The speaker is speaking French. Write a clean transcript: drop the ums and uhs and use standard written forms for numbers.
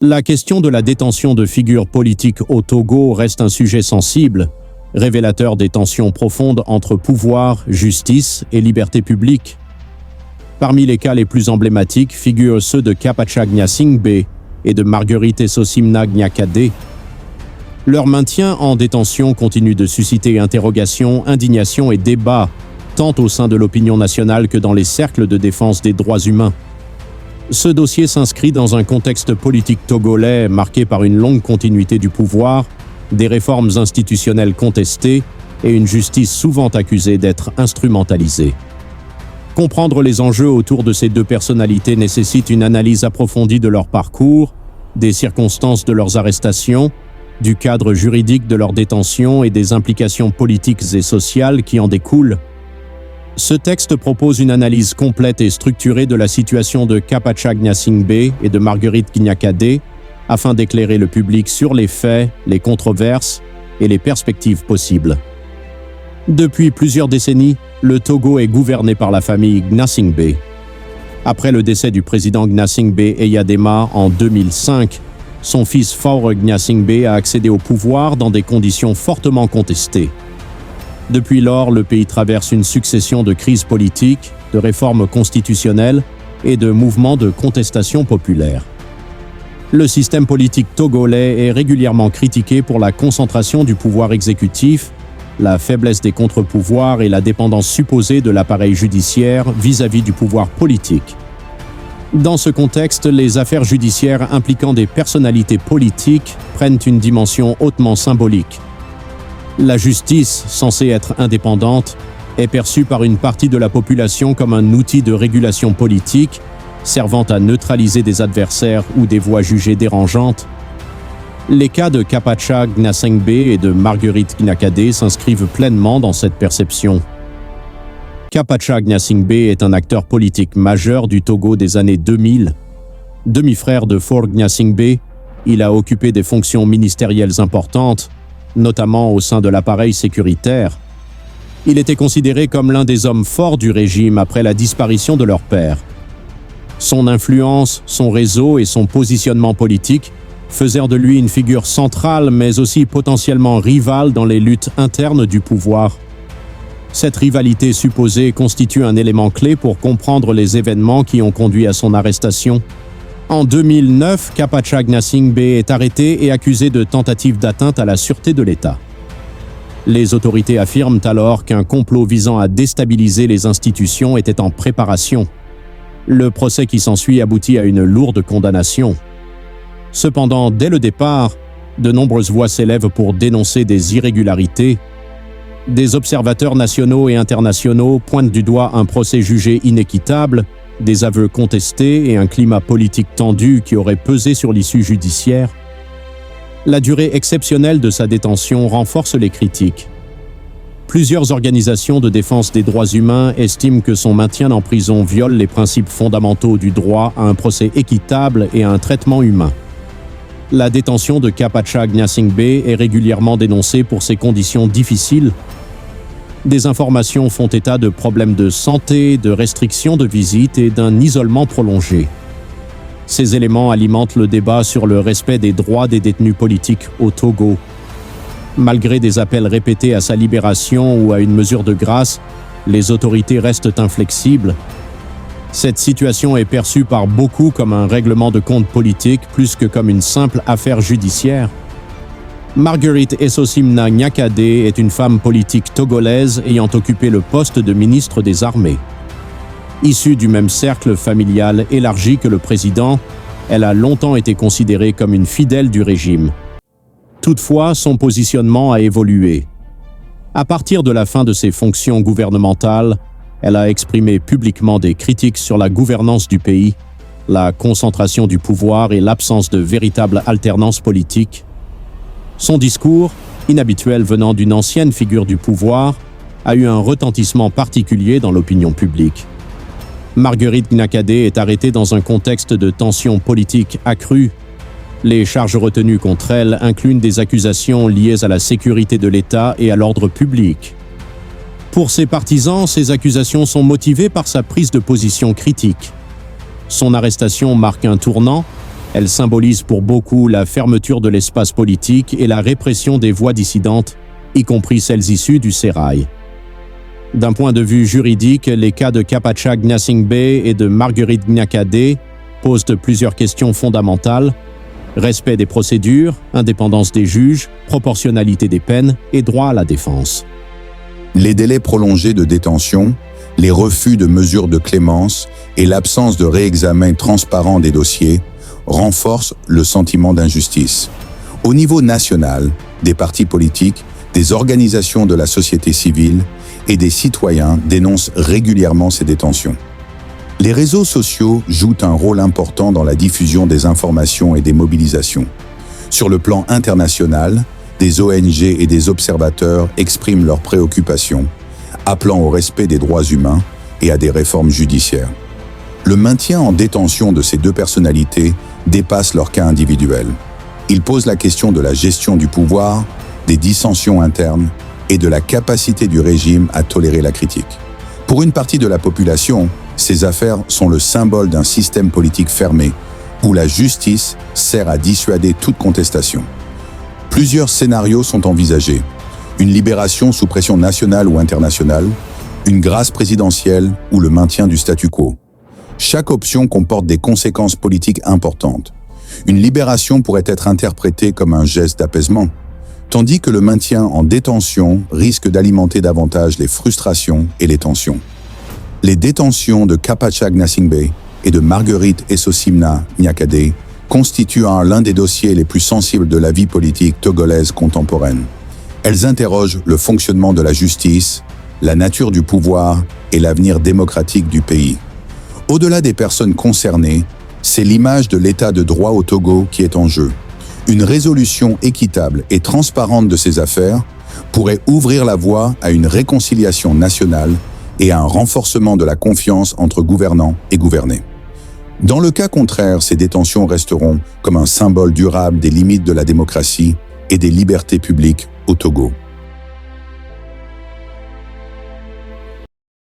La question de la détention de figures politiques au Togo reste un sujet sensible, révélateur des tensions profondes entre pouvoir, justice et liberté publique. Parmi les cas les plus emblématiques figurent ceux de Kapacha Gnassingbé et de Marguerite Essosimna Gnakadé. Leur maintien en détention continue de susciter interrogations, indignations et débats, tant au sein de l'opinion nationale que dans les cercles de défense des droits humains. Ce dossier s'inscrit dans un contexte politique togolais marqué par une longue continuité du pouvoir, des réformes institutionnelles contestées et une justice souvent accusée d'être instrumentalisée. Comprendre les enjeux autour de ces deux personnalités nécessite une analyse approfondie de leur parcours, des circonstances de leurs arrestations, du cadre juridique de leur détention et des implications politiques et sociales qui en découlent. Ce texte propose une analyse complète et structurée de la situation de Kapacha Gnassingbé et de Marguerite Gnakadé afin d'éclairer le public sur les faits, les controverses et les perspectives possibles. Depuis plusieurs décennies, le Togo est gouverné par la famille Gnassingbé. Après le décès du président Gnassingbé Eyadema en 2005, son fils Faure Gnassingbé a accédé au pouvoir dans des conditions fortement contestées. Depuis lors, le pays traverse une succession de crises politiques, de réformes constitutionnelles et de mouvements de contestation populaire. Le système politique togolais est régulièrement critiqué pour la concentration du pouvoir exécutif, la faiblesse des contre-pouvoirs et la dépendance supposée de l'appareil judiciaire vis-à-vis du pouvoir politique. Dans ce contexte, les affaires judiciaires impliquant des personnalités politiques prennent une dimension hautement symbolique. La justice, censée être indépendante, est perçue par une partie de la population comme un outil de régulation politique, servant à neutraliser des adversaires ou des voix jugées dérangeantes. Les cas de Kapacha Gnassingbé et de Marguerite Gnakadé s'inscrivent pleinement dans cette perception. Kapacha Gnassingbé est un acteur politique majeur du Togo des années 2000. Demi-frère de Faure Gnassingbé, il a occupé des fonctions ministérielles importantes, notamment au sein de l'appareil sécuritaire. Il était considéré comme l'un des hommes forts du régime après la disparition de leur père. Son influence, son réseau et son positionnement politique faisèrent de lui une figure centrale mais aussi potentiellement rivale dans les luttes internes du pouvoir. Cette rivalité supposée constitue un élément clé pour comprendre les événements qui ont conduit à son arrestation. En 2009, Kapacha Gnassingbé est arrêté et accusé de tentative d'atteinte à la sûreté de l'État. Les autorités affirment alors qu'un complot visant à déstabiliser les institutions était en préparation. Le procès qui s'ensuit aboutit à une lourde condamnation. Cependant, dès le départ, de nombreuses voix s'élèvent pour dénoncer des irrégularités. Des observateurs nationaux et internationaux pointent du doigt un procès jugé inéquitable, des aveux contestés et un climat politique tendu qui aurait pesé sur l'issue judiciaire. La durée exceptionnelle de sa détention renforce les critiques. Plusieurs organisations de défense des droits humains estiment que son maintien en prison viole les principes fondamentaux du droit à un procès équitable et à un traitement humain. La détention de Kapacha Gnassingbé est régulièrement dénoncée pour ses conditions difficiles. Des informations font état de problèmes de santé, de restrictions de visite et d'un isolement prolongé. Ces éléments alimentent le débat sur le respect des droits des détenus politiques au Togo. Malgré des appels répétés à sa libération ou à une mesure de grâce, les autorités restent inflexibles. Cette situation est perçue par beaucoup comme un règlement de compte politique plus que comme une simple affaire judiciaire. Marguerite Essosimna Gnakadé est une femme politique togolaise ayant occupé le poste de ministre des Armées. Issue du même cercle familial élargi que le président, elle a longtemps été considérée comme une fidèle du régime. Toutefois, son positionnement a évolué. À partir de la fin de ses fonctions gouvernementales, elle a exprimé publiquement des critiques sur la gouvernance du pays, la concentration du pouvoir et l'absence de véritable alternance politique. Son discours, inhabituel venant d'une ancienne figure du pouvoir, a eu un retentissement particulier dans l'opinion publique. Marguerite Gnakadé est arrêtée dans un contexte de tensions politiques accrues. Les charges retenues contre elle incluent des accusations liées à la sécurité de l'État et à l'ordre public. Pour ses partisans, ces accusations sont motivées par sa prise de position critique. Son arrestation marque un tournant, Elle symbolise pour beaucoup la fermeture de l'espace politique et la répression des voix dissidentes, y compris celles issues du sérail. D'un point de vue juridique, les cas de Capacha Gnassingbé et de Marguerite Gnaquadé posent plusieurs questions fondamentales: respect des procédures, indépendance des juges, proportionnalité des peines et droit à la défense. Les délais prolongés de détention, les refus de mesures de clémence et l'absence de réexamen transparent des dossiers renforcent le sentiment d'injustice. Au niveau national, des partis politiques, des organisations de la société civile et des citoyens dénoncent régulièrement ces détentions. Les réseaux sociaux jouent un rôle important dans la diffusion des informations et des mobilisations. Sur le plan international, des ONG et des observateurs expriment leurs préoccupations, appelant au respect des droits humains et à des réformes judiciaires. Le maintien en détention de ces deux personnalités dépasse leur cas individuel. Il pose la question de la gestion du pouvoir, des dissensions internes et de la capacité du régime à tolérer la critique. Pour une partie de la population, ces affaires sont le symbole d'un système politique fermé, où la justice sert à dissuader toute contestation. Plusieurs scénarios sont envisagés: une libération sous pression nationale ou internationale, une grâce présidentielle ou le maintien du statu quo. Chaque option comporte des conséquences politiques importantes. Une libération pourrait être interprétée comme un geste d'apaisement, tandis que le maintien en détention risque d'alimenter davantage les frustrations et les tensions. Les détentions de Capacha Gnassingbé et de Marguerite Essosimna Gnaquadé constituent l'un des dossiers les plus sensibles de la vie politique togolaise contemporaine. Elles interrogent le fonctionnement de la justice, la nature du pouvoir et l'avenir démocratique du pays. Au-delà des personnes concernées, c'est l'image de l'état de droit au Togo qui est en jeu. Une résolution équitable et transparente de ces affaires pourrait ouvrir la voie à une réconciliation nationale et à un renforcement de la confiance entre gouvernants et gouvernés. Dans le cas contraire, ces détentions resteront comme un symbole durable des limites de la démocratie et des libertés publiques au Togo.